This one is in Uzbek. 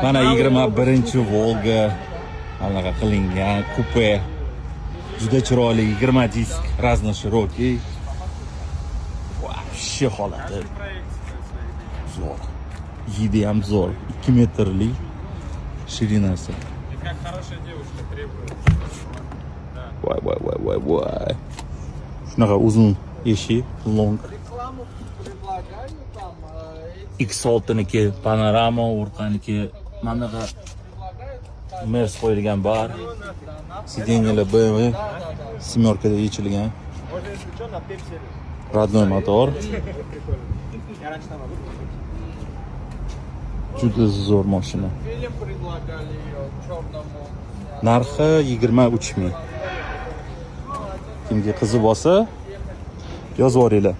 Mana 21 Volga anaqa qilingan kupe. Juda chiroyli 20 disk, raznоширокий. Вообще holati. Zo'r. Yidi ham zo'r. 2 metrlik shirinasi. Как хорошая девушка требует. Voy. Shunaqa uzun eshik, long. X6niki panorama, orqaniki manaqa Mers qo'yilgan bar. Sidеньялар BMW семеркада yechilgan. Родной motor. Juda zo'r mashina. Narxi 23 ming. Kimga qizi bo'lsa, yozib yuboringlar.